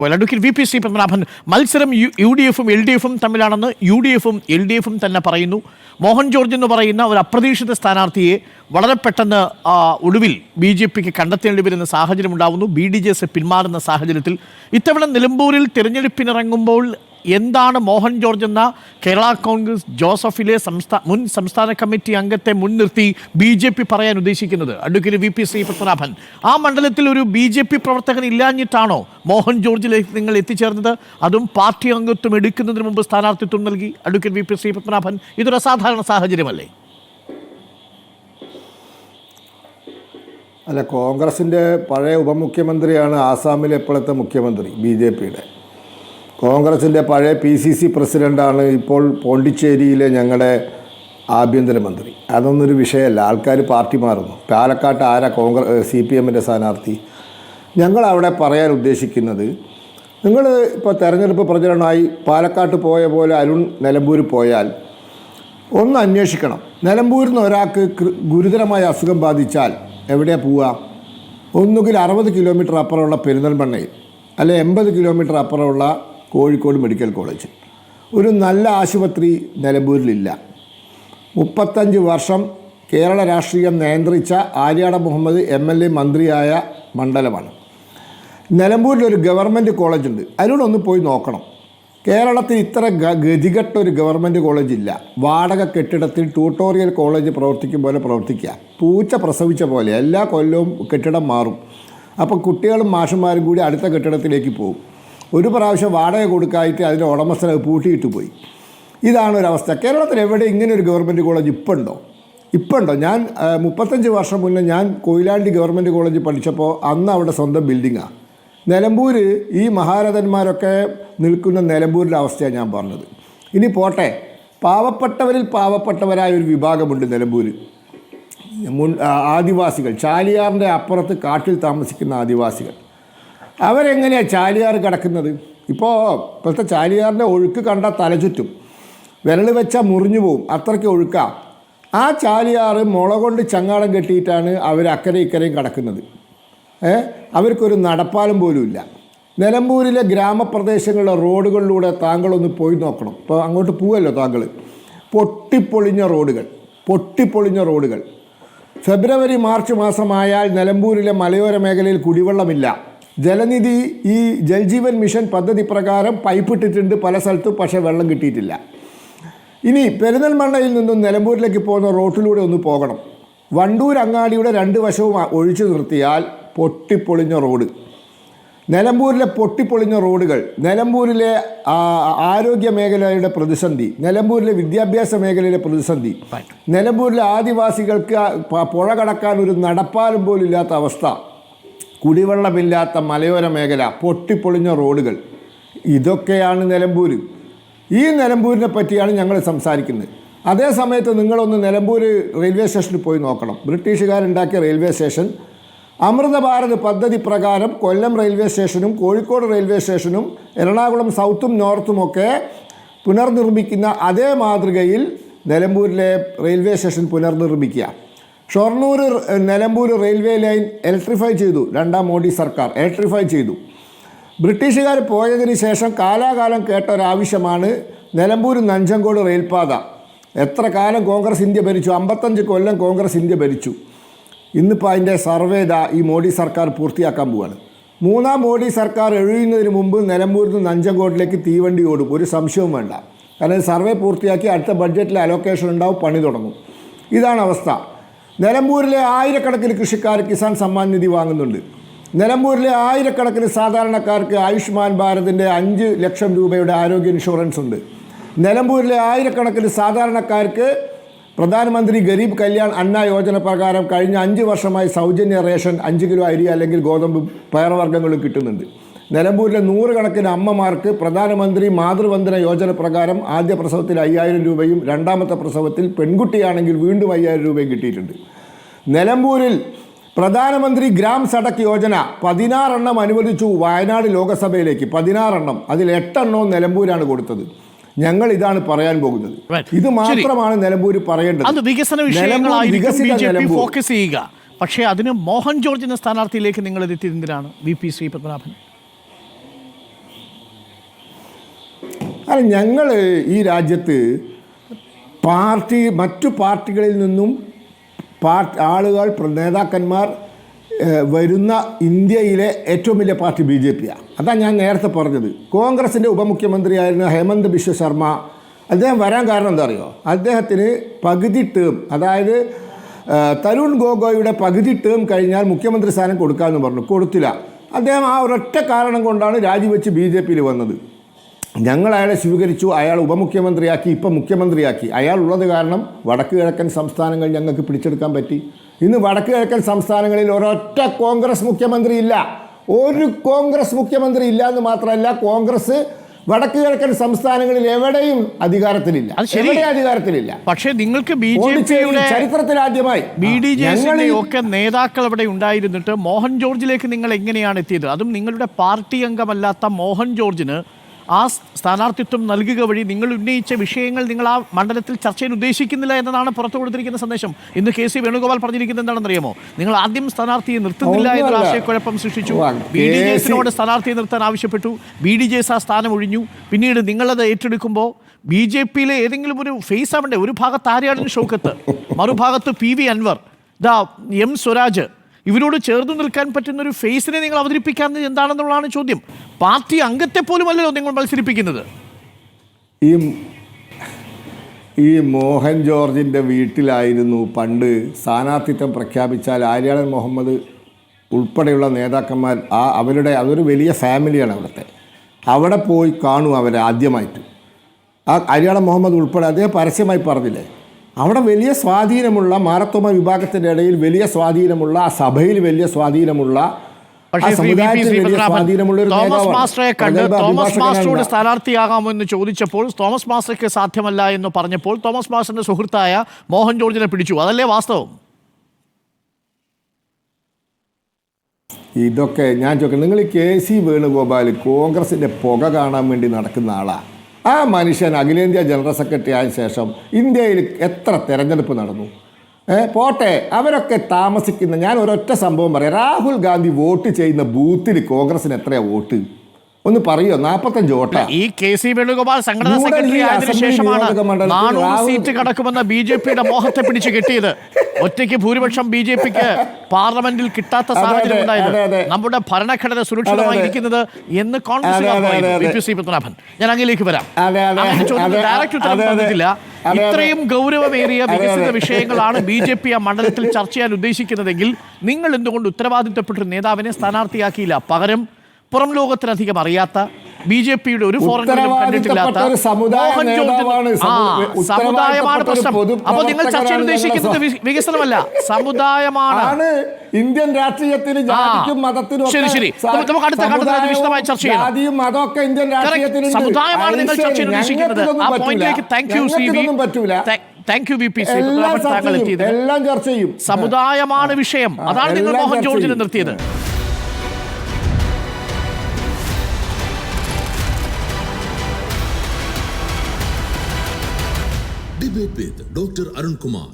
Advocate V P C Padmanabhan, മത്സരം U D എഫും L D എഫും തമ്മിലാണെന്ന് യു ഡി എഫും എൽ ഡി എഫും തന്നെ പറയുന്നു. മോഹൻ ജോർജ് എന്ന് പറയുന്ന ഒരു അപ്രതീക്ഷിത സ്ഥാനാർത്ഥിയെ വളരെ പെട്ടെന്ന് ഒടുവിൽ ബി ജെ പിക്ക് കണ്ടെത്തേണ്ടി വരുന്ന സാഹചര്യം ഉണ്ടാകുന്നു. ബി ഡി ജെ എസ് പിന്മാറുന്ന സാഹചര്യത്തിൽ ഇത്തവണ നിലമ്പൂരിൽ തിരഞ്ഞെടുപ്പിനിറങ്ങുമ്പോൾ എന്താണ് മോഹൻ ജോർജ് എന്ന കേരള കോൺഗ്രസ് ജോസഫിലെ മുൻ സംസ്ഥാന കമ്മിറ്റി അംഗത്തെ മുൻനിർത്തി ബി ജെ പി പറയാൻ ഉദ്ദേശിക്കുന്നത്? Advocate V P C Padmanabhan, ആ മണ്ഡലത്തിൽ ഒരു ബി ജെ പി പ്രവർത്തകൻ ഇല്ലാഞ്ഞിട്ടാണോ മോഹൻ ജോർജിലേക്ക് നിങ്ങൾ എത്തിച്ചേർന്നത്? അതും പാർട്ടി അംഗത്വം എടുക്കുന്നതിന് മുമ്പ് സ്ഥാനാർത്ഥിത്വം നൽകി. Advocate V P C Padmanabhan, ഇതൊരു അസാധാരണ സാഹചര്യമല്ലേ? അല്ല, കോൺഗ്രസിൻ്റെ പഴയ ഉപമുഖ്യമന്ത്രിയാണ് ആസാമിലെ ഇപ്പോഴത്തെ മുഖ്യമന്ത്രി ബി ജെ പിയുടെ. കോൺഗ്രസിൻ്റെ പഴയ PCC പ്രസിഡൻ്റാണ് ഇപ്പോൾ പോണ്ടിച്ചേരിയിലെ ഞങ്ങളുടെ ആഭ്യന്തരമന്ത്രി. അതൊന്നൊരു വിഷയമല്ല. ആൾക്കാർ പാർട്ടി മാറുന്നു. പാലക്കാട്ട് ആരാ CPMൻ്റെ സ്ഥാനാർത്ഥി? ഞങ്ങളവിടെ പറയാൻ ഉദ്ദേശിക്കുന്നത്, നിങ്ങൾ ഇപ്പോൾ തെരഞ്ഞെടുപ്പ് പ്രചരണമായി പാലക്കാട്ട് പോയ പോലെ അരുൺ നിലമ്പൂർ പോയാൽ ഒന്ന് അന്വേഷിക്കണം. നിലമ്പൂരിൽ നിന്ന് ഒരാൾക്ക് ഗുരുതരമായ അസുഖം ബാധിച്ചാൽ എവിടെയാണ് പോവുക? ഒന്നുകിൽ 60 കിലോമീറ്റർ അപ്പുറമുള്ള പെരിന്തൽമണ്ണയിൽ, അല്ലെ 80 കിലോമീറ്റർ അപ്പുറമുള്ള കോഴിക്കോട് മെഡിക്കൽ കോളേജ്. ഒരു നല്ല ആശുപത്രി നിലമ്പൂരിലില്ല. 35 വർഷം കേരള രാഷ്ട്രീയം നിയന്ത്രിച്ച ആര്യാട മുഹമ്മദ് MLA മന്ത്രിയായ മണ്ഡലമാണ്. നിലമ്പൂരിലൊരു ഗവൺമെൻറ് കോളേജുണ്ട്. അതിനോടൊന്ന് പോയി നോക്കണം. കേരളത്തിൽ ഇത്ര ഗതികെട്ട ഒരു ഗവൺമെൻറ് കോളേജ് ഇല്ല. വാടക കെട്ടിടത്തിൽ ട്യൂട്ടോറിയൽ കോളേജ് പ്രവർത്തിക്കും പോലെ പ്രവർത്തിക്കുക. പൂച്ച പ്രസവിച്ച പോലെ എല്ലാ കൊല്ലവും കെട്ടിടം മാറും. അപ്പോൾ കുട്ടികളും മാഷന്മാരും കൂടി അടുത്ത കെട്ടിടത്തിലേക്ക് പോകും. ഒരു പ്രാവശ്യം വാടക കൊടുക്കായിട്ട് അതിൻ്റെ ഉടമസ്ഥനെ പൂട്ടിയിട്ട് പോയി. ഇതാണ് ഒരവസ്ഥ. കേരളത്തിൽ എവിടെ ഇങ്ങനെ ഒരു ഗവൺമെൻറ് കോളേജ് ഇപ്പം ഉണ്ടോ? ഞാൻ 35 വർഷം മുന്നേ ഞാൻ കൊയിലാണ്ടി ഗവൺമെൻറ് കോളേജ് പഠിച്ചപ്പോൾ അന്ന് അവിടെ സ്വന്തം ബിൽഡിങ്ങാണ്. നിലമ്പൂർ ഈ മഹാരഥന്മാരൊക്കെ നിൽക്കുന്ന നിലമ്പൂരിൻ്റെ അവസ്ഥയാണ് ഞാൻ പറഞ്ഞത്. ഇനി പോട്ടെ, പാവപ്പെട്ടവരിൽ പാവപ്പെട്ടവരായ ഒരു വിഭാഗമുണ്ട് നിലമ്പൂർ. ആദിവാസികൾ, ചാലിയാറിൻ്റെ അപ്പുറത്ത് കാട്ടിൽ താമസിക്കുന്ന ആദിവാസികൾ. അവരെങ്ങനെയാണ് ചാലിയാർ കിടക്കുന്നത്? ഇപ്പോഴത്തെ ചാലിയാറിൻ്റെ ഒഴുക്ക് കണ്ടാൽ തലചുറ്റും, വിരൽ വെച്ചാൽ മുറിഞ്ഞു പോവും, അത്രയ്ക്ക് ഒഴുക്കാണ്. ആ ചാലിയാർ മുള കൊണ്ട് ചങ്ങാടം കെട്ടിയിട്ടാണ് അവർ അക്കരെ ഇക്കരയും കിടക്കുന്നത്. അവർക്കൊരു നടപ്പാലം പോലും ഇല്ല. നിലമ്പൂരിലെ ഗ്രാമപ്രദേശങ്ങളിലെ റോഡുകളിലൂടെ താങ്കളൊന്ന് പോയി നോക്കണം. ഇപ്പോൾ അങ്ങോട്ട് പോവുമല്ലോ താങ്കൾ. പൊട്ടിപ്പൊളിഞ്ഞ റോഡുകൾ. ഫെബ്രുവരി മാർച്ച് മാസമായാൽ നിലമ്പൂരിലെ മലയോര മേഖലയിൽ കുടിവെള്ളമില്ല. ജലനിധി ഈ ജൽജീവൻ മിഷൻ പദ്ധതി പ്രകാരം പൈപ്പ് ഇട്ടിട്ടുണ്ട് പല സ്ഥലത്തും, പക്ഷേ വെള്ളം കിട്ടിയിട്ടില്ല. ഇനി പെരിന്തൽമണ്ണയിൽ നിന്നും നിലമ്പൂരിലേക്ക് പോകുന്ന റോട്ടിലൂടെ ഒന്ന് പോകണം. വണ്ടൂർ അങ്ങാടിയുടെ 2 വശവും ഒഴിച്ചു നിർത്തിയാൽ പൊട്ടിപ്പൊളിഞ്ഞ റോഡ്. നിലമ്പൂരിലെ പൊട്ടിപ്പൊളിഞ്ഞ റോഡുകൾ, നിലമ്പൂരിലെ ആരോഗ്യ മേഖലയുടെ പ്രതിസന്ധി, നിലമ്പൂരിലെ വിദ്യാഭ്യാസ മേഖലയിലെ പ്രതിസന്ധി, നിലമ്പൂരിലെ ആദിവാസികൾക്ക് പുഴ കടക്കാൻ ഒരു നടപ്പാലം പോലും ഇല്ലാത്ത അവസ്ഥ, കുടിവെള്ളമില്ലാത്ത മലയോര മേഖല, പൊട്ടിപ്പൊളിഞ്ഞ റോഡുകൾ, ഇതൊക്കെയാണ് നിലമ്പൂർ. ഈ നിലമ്പൂരിനെ പറ്റിയാണ് ഞങ്ങൾ സംസാരിക്കുന്നത്. അതേ സമയത്ത് നിങ്ങളൊന്ന് നിലമ്പൂർ റെയിൽവേ സ്റ്റേഷനിൽ പോയി നോക്കണം. ബ്രിട്ടീഷുകാരുണ്ടാക്കിയ റെയിൽവേ സ്റ്റേഷൻ അമൃത ഭാരത് പദ്ധതി പ്രകാരം കൊല്ലം റെയിൽവേ സ്റ്റേഷനും കോഴിക്കോട് റെയിൽവേ സ്റ്റേഷനും എറണാകുളം സൗത്തും നോർത്തുമൊക്കെ പുനർനിർമ്മിക്കുന്ന അതേ മാതൃകയിൽ നിലമ്പൂരിലെ റെയിൽവേ സ്റ്റേഷൻ പുനർനിർമ്മിക്കുക. Shoranur Nilambur railway line electrify ചെയ്തു. 2ാം മോഡി സർക്കാർ ഇലക്ട്രിഫൈ ചെയ്തു. ബ്രിട്ടീഷുകാർ പോയതിന് ശേഷം കാലാകാലം കേട്ട ഒരാവശ്യമാണ് നിലമ്പൂർ നഞ്ചങ്കോട് റെയിൽപാത. എത്ര കാലം കോൺഗ്രസ് ഇന്ത്യ ഭരിച്ചു? 55 കൊല്ലം കോൺഗ്രസ് ഇന്ത്യ ഭരിച്ചു. ഇന്നിപ്പോൾ അതിൻ്റെ സർവേ ഈ മോഡി സർക്കാർ പൂർത്തിയാക്കാൻ പോവുകയാണ്. 3ാം മോഡി സർക്കാർ എഴുതുന്നതിന് മുമ്പ് നിലമ്പൂരിൽ നിന്ന് നഞ്ചങ്കോട്ടിലേക്ക് തീവണ്ടി ഓടും, ഒരു സംശയവും വേണ്ട. കാരണം സർവേ പൂർത്തിയാക്കി അടുത്ത ബഡ്ജറ്റിൽ അലോക്കേഷൻ ഉണ്ടാവും, പണി തുടങ്ങും. ഇതാണ് അവസ്ഥ. നിലമ്പൂരിലെ ആയിരക്കണക്കിന് കൃഷിക്കാർ കിസാൻ സമ്മാൻ നിധി വാങ്ങുന്നുണ്ട്. നിലമ്പൂരിലെ ആയിരക്കണക്കിന് സാധാരണക്കാർക്ക് ആയുഷ്മാൻ ഭാരതിൻ്റെ 5 ലക്ഷം രൂപയുടെ ആരോഗ്യ ഇൻഷുറൻസ് ഉണ്ട്. നിലമ്പൂരിലെ ആയിരക്കണക്കിന് സാധാരണക്കാർക്ക് പ്രധാനമന്ത്രി ഗരീബ് കല്യാൺ അന്ന യോജന പ്രകാരം കഴിഞ്ഞ 5 വർഷമായി സൗജന്യ റേഷൻ 5 കിലോ അരി അല്ലെങ്കിൽ ഗോതമ്പും പയറുവർഗ്ഗങ്ങളും കിട്ടുന്നുണ്ട്. നിലമ്പൂരിലെ 100 കണക്കിന് അമ്മമാർക്ക് പ്രധാനമന്ത്രി മാതൃവന്ദന യോജന പ്രകാരം ആദ്യ പ്രസവത്തിൽ 5000 രൂപയും 2ാമത്തെ പ്രസവത്തിൽ പെൺകുട്ടിയാണെങ്കിൽ വീണ്ടും 5000 രൂപയും കിട്ടിയിട്ടുണ്ട്. നിലമ്പൂരിൽ പ്രധാനമന്ത്രി ഗ്രാം സഡക് യോജന 16 എണ്ണം അനുവദിച്ചു വയനാട് ലോകസഭയിലേക്ക്. 16 എണ്ണം, അതിൽ 8 എണ്ണവും നിലമ്പൂരാണ് കൊടുത്തത്. ഞങ്ങൾ ഇതാണ് പറയാൻ പോകുന്നത്. ഇത് മാത്രമാണ് നിലമ്പൂർ പറയേണ്ടത്. അത് വികസന വിഷയങ്ങളായിരിക്കും ഫോക്കസ് ചെയ്യുക. പക്ഷേ അതിന് മോഹൻ ജോർജ് എന്ന സ്ഥാനാർത്ഥിയിലേക്ക് നിങ്ങൾ എത്തിയത് എന്തിനാണ്? V P C Padmanabhan. അല്ല, ഞങ്ങൾ ഈ രാജ്യത്ത് മറ്റു പാർട്ടികളിൽ നിന്നും ആളുകൾ നേതാക്കന്മാർ വരുന്ന ഇന്ത്യയിലെ ഏറ്റവും വലിയ പാർട്ടി BJP ആണ്. അതാണ് ഞാൻ നേരത്തെ പറഞ്ഞത്. കോൺഗ്രസിൻ്റെ ഉപമുഖ്യമന്ത്രിയായിരുന്ന ഹേമന്ത് ബിശ്വ ശർമ്മ, അദ്ദേഹം വരാൻ കാരണം എന്താ അറിയോ? അദ്ദേഹത്തിന് പകുതി ടേം, അതായത് തരുൺ ഗൊഗോയിയുടെ പകുതി ടേം കഴിഞ്ഞാൽ മുഖ്യമന്ത്രി സ്ഥാനം കൊടുക്കാമെന്ന് പറഞ്ഞു. കൊടുത്തില്ല. അദ്ദേഹം ആ ഒരൊറ്റ കാരണം കൊണ്ടാണ് രാജിവെച്ച് BJPയിൽ വന്നത്. ഞങ്ങൾ അയാളെ സ്വീകരിച്ചു, അയാൾ ഉപമുഖ്യമന്ത്രിയാക്കി, ഇപ്പം മുഖ്യമന്ത്രിയാക്കി. അയാൾ ഉള്ളത് കാരണം വടക്ക് കിഴക്കൻ സംസ്ഥാനങ്ങൾ ഞങ്ങൾക്ക് പിടിച്ചെടുക്കാൻ പറ്റി. ഇന്ന് വടക്ക് കിഴക്കൻ സംസ്ഥാനങ്ങളിൽ ഒരൊറ്റ കോൺഗ്രസ് മുഖ്യമന്ത്രി ഇല്ല. ഒരു കോൺഗ്രസ് മുഖ്യമന്ത്രി ഇല്ല എന്ന് മാത്രമല്ല, കോൺഗ്രസ് വടക്ക് കിഴക്കൻ സംസ്ഥാനങ്ങളിൽ എവിടെയും അധികാരത്തിലില്ല. അധികാരത്തിലില്ല. പക്ഷേ നിങ്ങൾക്ക് BJPയുടെ ചരിത്രത്തിൽ ആദ്യമായി ഒക്കെ നേതാക്കൾ അവിടെ ഉണ്ടായിരുന്നിട്ട് മോഹൻ ജോർജിലേക്ക് നിങ്ങൾ എങ്ങനെയാണ് എത്തിയത്? അതും നിങ്ങളുടെ പാർട്ടി അംഗമല്ലാത്ത മോഹൻ ജോർജിന് ആ സ്ഥാനാർത്ഥിത്വം നൽകുക വഴി നിങ്ങൾ ഉന്നയിച്ച വിഷയങ്ങൾ നിങ്ങൾ ആ മണ്ഡലത്തിൽ ചർച്ച ചെയ്യാൻ ഉദ്ദേശിക്കുന്നില്ല എന്നതാണ് പുറത്തു കൊടുത്തിരിക്കുന്ന സന്ദേശം. ഇന്ന് KC വേണുഗോപാൽ പറഞ്ഞിരിക്കുന്നത് എന്താണെന്നറിയാമോ? നിങ്ങൾ ആദ്യം സ്ഥാനാർത്ഥിയെ നിർത്തുന്നില്ല എന്നൊരു ആശയക്കുഴപ്പം സൃഷ്ടിച്ചു. BDJസിനോട് സ്ഥാനാർത്ഥിയെ നിർത്താൻ ആവശ്യപ്പെട്ടു. BDJS ആ സ്ഥാനം ഒഴിഞ്ഞു. പിന്നീട് നിങ്ങളത് ഏറ്റെടുക്കുമ്പോൾ BJPയിലെ ഏതെങ്കിലും ഒരു ഫേസ് ആവണ്ടേ? ഒരു ഭാഗത്ത് ആര്യാടൻ ഷൗക്കത്ത്, മറുഭാഗത്ത് PV അൻവർ, M സ്വരാജ്, ഇവരോട് ചേർന്ന് നിൽക്കാൻ പറ്റുന്ന ഒരു ഫേസിനെ നിങ്ങൾ അവതരിപ്പിക്കാത്തത് എന്താണെന്നുള്ളതാണ് ചോദ്യം. പാർട്ടി അംഗത്തെ പോലും അല്ലല്ലോ നിങ്ങൾ മത്സരിപ്പിക്കുന്നത്. ഈ മോഹൻ ജോർജിൻ്റെ വീട്ടിലായിരുന്നു പണ്ട് സ്ഥാനാർത്ഥിത്വം പ്രഖ്യാപിച്ചാൽ ആര്യാടൻ മുഹമ്മദ് ഉൾപ്പെടെയുള്ള നേതാക്കന്മാർ അതൊരു വലിയ ഫാമിലിയാണ് അവിടുത്തെ. അവിടെ പോയി കാണും അവരെ ആദ്യമായിട്ട്. ആ ആര്യാടൻ മുഹമ്മദ് ഉൾപ്പെടെ അദ്ദേഹം പരസ്യമായി പറഞ്ഞില്ലേ, അവിടെ വലിയ സ്വാധീനമുള്ള മാർത്തോമ വിഭാഗത്തിൻ്റെ ഇടയിൽ വലിയ സ്വാധീനമുള്ള, ആ സഭയിൽ വലിയ സ്വാധീനമുള്ള, തോമസ് മാസ്റ്ററെ കണ്ട് തോമസ് മാസ്റ്ററോട് സ്ഥാനാർത്ഥിയാകാമോ എന്ന് ചോദിച്ചപ്പോൾ തോമസ് മാസ്റ്റർക്ക് സാധ്യമല്ല എന്ന് പറഞ്ഞപ്പോൾ തോമസ് മാസ്റ്ററിന്റെ സുഹൃത്തായ മോഹൻ ജോർജിനെ പിടിച്ചു. അതല്ലേ വാസ്തവം? ഇതൊക്കെ ഞാൻ ചോദിക്കാം. നിങ്ങൾ KC വേണുഗോപാൽ കോൺഗ്രസിൻ്റെ പുക കാണാൻ വേണ്ടി നടക്കുന്ന ആളാണ്. ആ മനുഷ്യൻ അഖിലേന്ത്യാ ജനറൽ സെക്രട്ടറി ആയ ശേഷം ഇന്ത്യയിൽ എത്ര തെരഞ്ഞെടുപ്പ് നടന്നു? പോട്ടെ, അവരൊക്കെ താമസിക്കുന്ന, ഞാൻ ഒരൊറ്റ സംഭവം പറയാം. രാഹുൽ ഗാന്ധി വോട്ട് ചെയ്യുന്ന ബൂത്തിൽ കോൺഗ്രസിന് എത്രയാ വോട്ട്? ഒന്ന് പറയോ? 45 വോട്ടാ. ഈ KC വേണുഗോപാൽ സംഘടനാ സെക്രട്ടറി ആയതിനു ശേഷമാണ് 400 സീറ്റ് കടക്കുമെന്ന BJPയുടെ മോഹത്തെ പിടിച്ചു കെട്ടിയത്. ഒറ്റയ്ക്ക് ഭൂരിപക്ഷം BJPക്ക് പാർലമെന്റിൽ കിട്ടാത്ത സാഹചര്യം ഉണ്ടായത്. നമ്മുടെ ഭരണഘടന സുരക്ഷിതമായിരിക്കുന്നത് എന്ന് കോൺഗ്രസ് പത്മനാഭൻ. ഞാൻ അങ്ങിലേക്ക് വരാം. ഡയറക്റ്റ് ഉത്തരം തന്നിട്ടില്ല. ഇത്രയും ഗൗരവമേറിയ വികസിത വിഷയങ്ങളാണ് BJP ആ മണ്ഡലത്തിൽ ചർച്ച ചെയ്യാൻ ഉദ്ദേശിക്കുന്നതെങ്കിൽ നിങ്ങൾ എന്തുകൊണ്ട് ഉത്തരവാദിത്തപ്പെട്ട നേതാവിനെ സ്ഥാനാർത്ഥിയാക്കിയില്ല? പകരം പുറം ലോകത്തിനധികം അറിയാത്ത, BJPയുടെ ഒരു ഫോറങ്ങളിലും കണ്ടിട്ടില്ലാത്ത സമുദായമാണ് പ്രശ്നം. അപ്പോൾ നിങ്ങൾ ചർച്ച ചെയ്യാൻ ഉദ്ദേശിക്കുന്നത് വികസനമല്ല, സമുദായമാണ്. ഇന്ത്യൻ രാഷ്ട്രീയത്തിൽ ശരി ശരി, നമുക്ക് അടുത്ത ഘട്ടത്തിൽ വിശദമായി ചർച്ച ചെയ്യാം. സമുദായമാണ് നിങ്ങൾ ചർച്ച ചെയ്യാൻ ഉദ്ദേശിക്കുന്നത്. ആ പോയിന്റിലേക്ക് താങ്ക് യു VP താങ്കൾ എത്തിയത്. സമുദായമാണ് വിഷയം. അതാണ് നിങ്ങൾ മോഹൻ ജോർജിനെ നിർത്തിയത്. Debate with Dr. Arun Kumar.